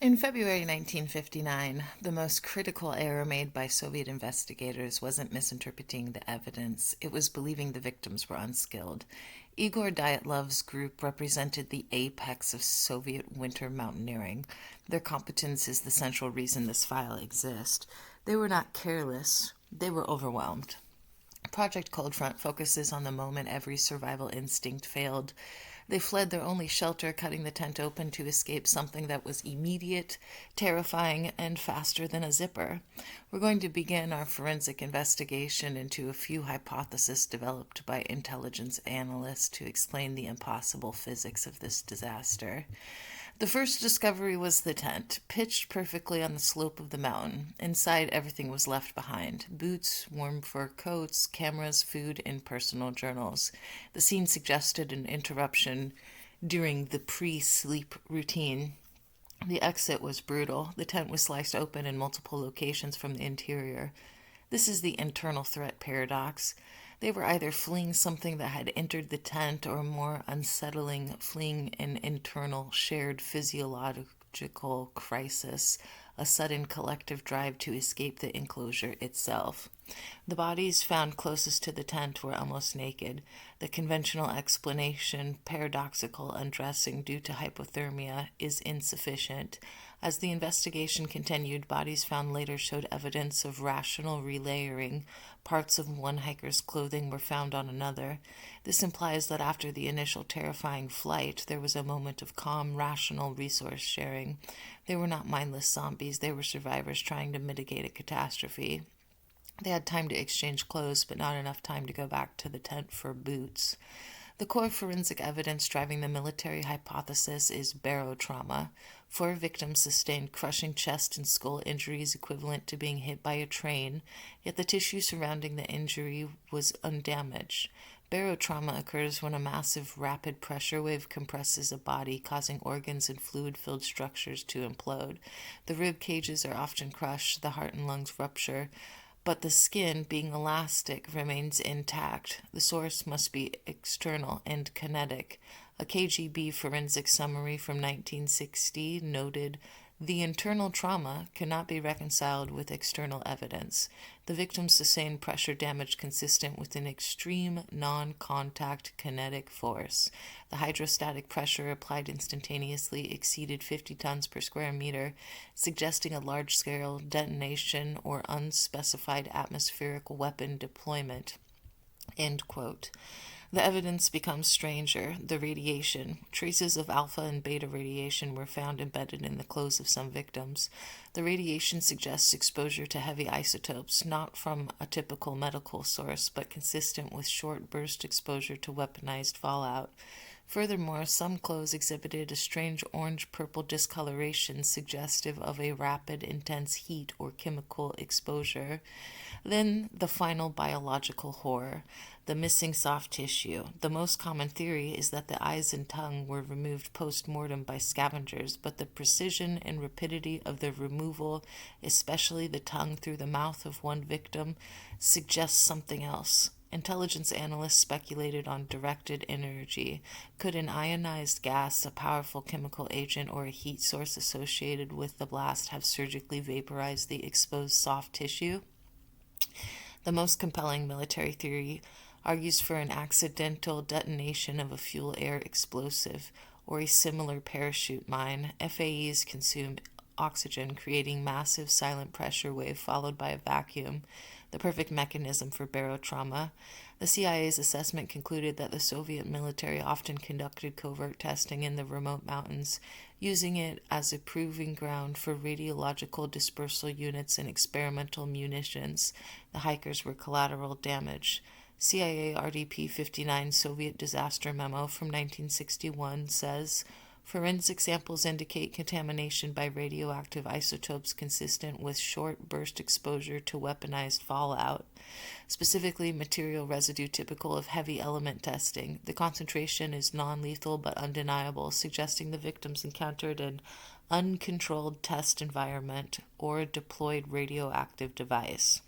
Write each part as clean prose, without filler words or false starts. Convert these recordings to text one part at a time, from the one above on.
In February 1959, the most critical error made by Soviet investigators wasn't misinterpreting the evidence, it was believing the victims were unskilled. Igor Dyatlov's group represented the apex of Soviet winter mountaineering. Their competence is the central reason this file exists. They were not careless, they were overwhelmed. Project Cold Front focuses on the moment every survival instinct failed. They fled their only shelter, cutting the tent open to escape something that was immediate, terrifying, and faster than a zipper. We're going to begin our forensic investigation into a few hypotheses developed by intelligence analysts to explain the impossible physics of this disaster. The first discovery was the tent, pitched perfectly on the slope of the mountain. Inside, everything was left behind: boots, warm fur coats, cameras, food, and personal journals. The scene suggested an interruption during the pre-sleep routine. The exit was brutal. The tent was sliced open in multiple locations from the interior. This is the internal threat paradox. They were either fleeing something that had entered the tent, or more unsettling, fleeing an internal shared physiological crisis, a sudden collective drive to escape the enclosure itself. The bodies found closest to the tent were almost naked. The conventional explanation, paradoxical undressing due to hypothermia, is insufficient. As the investigation continued, bodies found later showed evidence of rational relayering. Parts of one hiker's clothing were found on another. This implies that after the initial terrifying flight, there was a moment of calm, rational resource sharing. They were not mindless zombies. They were survivors trying to mitigate a catastrophe. They had time to exchange clothes, but not enough time to go back to the tent for boots. The core forensic evidence driving the military hypothesis is barotrauma. 4 victims sustained crushing chest and skull injuries equivalent to being hit by a train, yet the tissue surrounding the injury was undamaged. Barotrauma occurs when a massive rapid pressure wave compresses a body, causing organs and fluid-filled structures to implode. The rib cages are often crushed, the heart and lungs rupture, but the skin, being elastic, remains intact. The source must be external and kinetic. A KGB forensic summary from 1960 noted, "The internal trauma cannot be reconciled with external evidence. The victims sustained pressure damage consistent with an extreme non-contact kinetic force. The hydrostatic pressure applied instantaneously exceeded 50 tons per square meter, suggesting a large-scale detonation or unspecified atmospheric weapon deployment." End quote. The evidence becomes stranger. The radiation. Traces of alpha and beta radiation were found embedded in the clothes of some victims. The radiation suggests exposure to heavy isotopes, not from a typical medical source, but consistent with short burst exposure to weaponized fallout. Furthermore, some clothes exhibited a strange orange-purple discoloration suggestive of a rapid, intense heat or chemical exposure. Then the final biological horror, the missing soft tissue. The most common theory is that the eyes and tongue were removed post-mortem by scavengers, but the precision and rapidity of the removal, especially the tongue through the mouth of one victim, suggests something else. Intelligence analysts speculated on directed energy. Could an ionized gas, a powerful chemical agent, or a heat source associated with the blast have surgically vaporized the exposed soft tissue? The most compelling military theory argues for an accidental detonation of a fuel-air explosive or a similar parachute mine. FAEs consume oxygen, creating massive silent pressure wave followed by a vacuum, the perfect mechanism for barotrauma. The CIA's assessment concluded that the Soviet military often conducted covert testing in the remote mountains, using it as a proving ground for radiological dispersal units and experimental munitions. The hikers were collateral damage. CIA-RDP59 Soviet disaster memo from 1961 says, "Forensic samples indicate contamination by radioactive isotopes consistent with short burst exposure to weaponized fallout, specifically material residue typical of heavy element testing. The concentration is non-lethal but undeniable, suggesting the victims encountered an uncontrolled test environment or deployed radioactive device."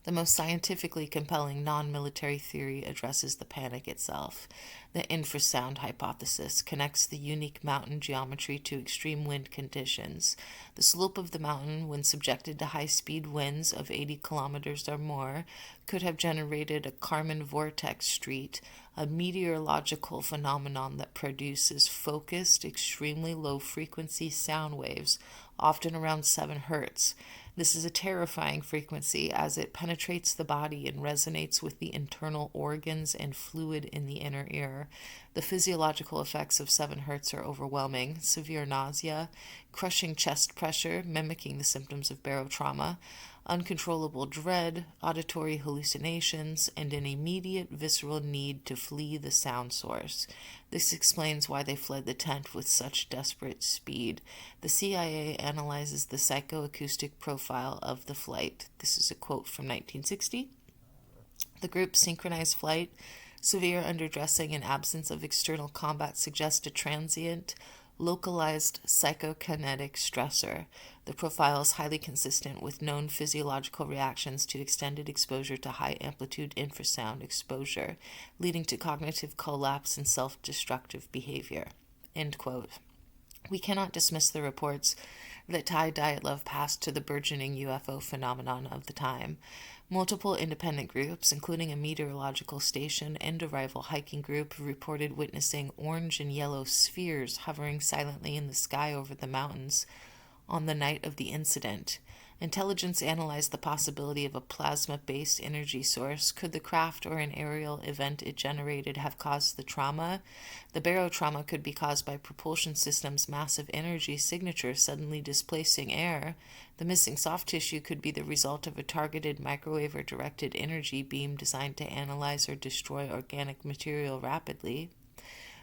The most scientifically compelling non-military theory addresses the panic itself. The infrasound hypothesis connects the unique mountain geometry to extreme wind conditions. The slope of the mountain, when subjected to high-speed winds of 80 kilometers or more, could have generated a Kármán vortex street, a meteorological phenomenon that produces focused, extremely low-frequency sound waves, often around 7 hertz. This is a terrifying frequency as it penetrates the body and resonates with the internal organs and fluid in the inner ear. The physiological effects of 7 hertz are overwhelming: severe nausea, crushing chest pressure, mimicking the symptoms of barotrauma, uncontrollable dread, auditory hallucinations, and an immediate visceral need to flee the sound source. This explains why they fled the tent with such desperate speed. The CIA analyzes the psychoacoustic profile of the flight. This is a quote from 1960. The group's synchronized flight, severe underdressing, and absence of external combat suggest a transient, localized psychokinetic stressor. The profile is highly consistent with known physiological reactions to extended exposure to high-amplitude infrasound exposure, leading to cognitive collapse and self-destructive behavior. End quote. We cannot dismiss the reports that tie Dyatlov past to the burgeoning UFO phenomenon of the time. Multiple independent groups, including a meteorological station and a rival hiking group, reported witnessing orange and yellow spheres hovering silently in the sky over the mountains on the night of the incident. Intelligence analyzed the possibility of a plasma-based energy source. Could the craft or an aerial event it generated have caused the trauma? The barotrauma could be caused by propulsion system's massive energy signature suddenly displacing air. The missing soft tissue could be the result of a targeted microwave or directed energy beam designed to analyze or destroy organic material rapidly.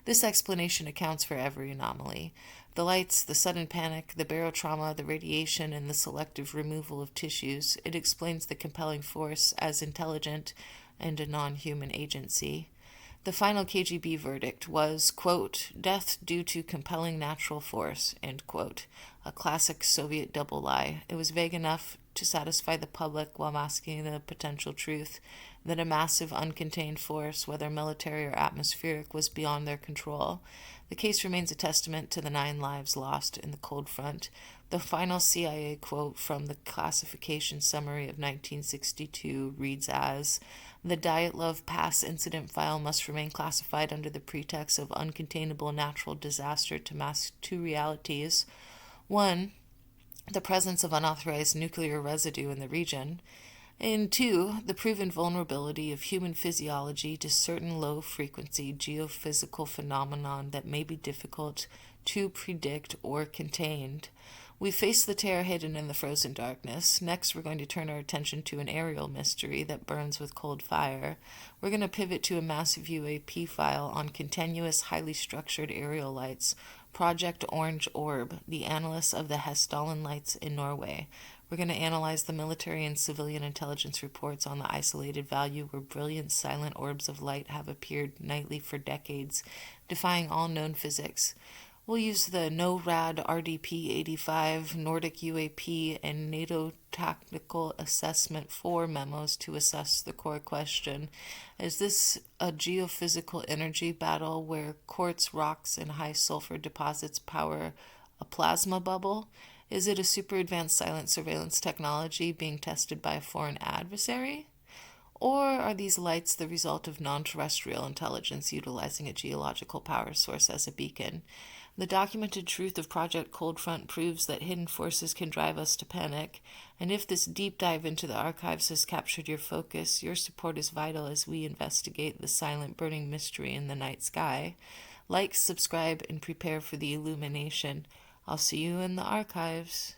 This explanation accounts for every anomaly: the lights, the sudden panic, the barotrauma, the radiation, and the selective removal of tissues. It explains the compelling force as intelligent and a non-human agency. The final KGB verdict was, quote, death due to compelling natural force, end quote, a classic Soviet double lie. It was vague enough to satisfy the public while masking the potential truth that a massive uncontained force, whether military or atmospheric, was beyond their control. The case remains a testament to the 9 lives lost in the cold front. The final CIA quote from the classification summary of 1962 reads as, the Dyatlov Pass incident file must remain classified under the pretext of uncontainable natural disaster to mask 2 realities. 1, the presence of unauthorized nuclear residue in the region, and 2, the proven vulnerability of human physiology to certain low-frequency geophysical phenomenon that may be difficult to predict or contained. We face the terror hidden in the frozen darkness. Next, we're going to turn our attention to an aerial mystery that burns with cold fire. We're going to pivot to a massive UAP file on continuous, highly structured aerial lights, Project Orange Orb, the analysts of the Hessdalen lights in Norway. We're going to analyze the military and civilian intelligence reports on the isolated value where brilliant silent orbs of light have appeared nightly for decades, defying all known physics. We'll use the NORAD RDP59, Nordic UAP, and NATO Tactical Assessment 4 memos to assess the core question. Is this a geophysical energy battle where quartz rocks and high sulfur deposits power a plasma bubble? Is it a super advanced silent surveillance technology being tested by a foreign adversary? Or are these lights the result of non-terrestrial intelligence utilizing a geological power source as a beacon? The documented truth of Project Coldfront proves that hidden forces can drive us to panic, and if this deep dive into the archives has captured your focus, your support is vital as we investigate the silent burning mystery in the night sky. Like, subscribe, and prepare for the illumination. I'll see you in the archives.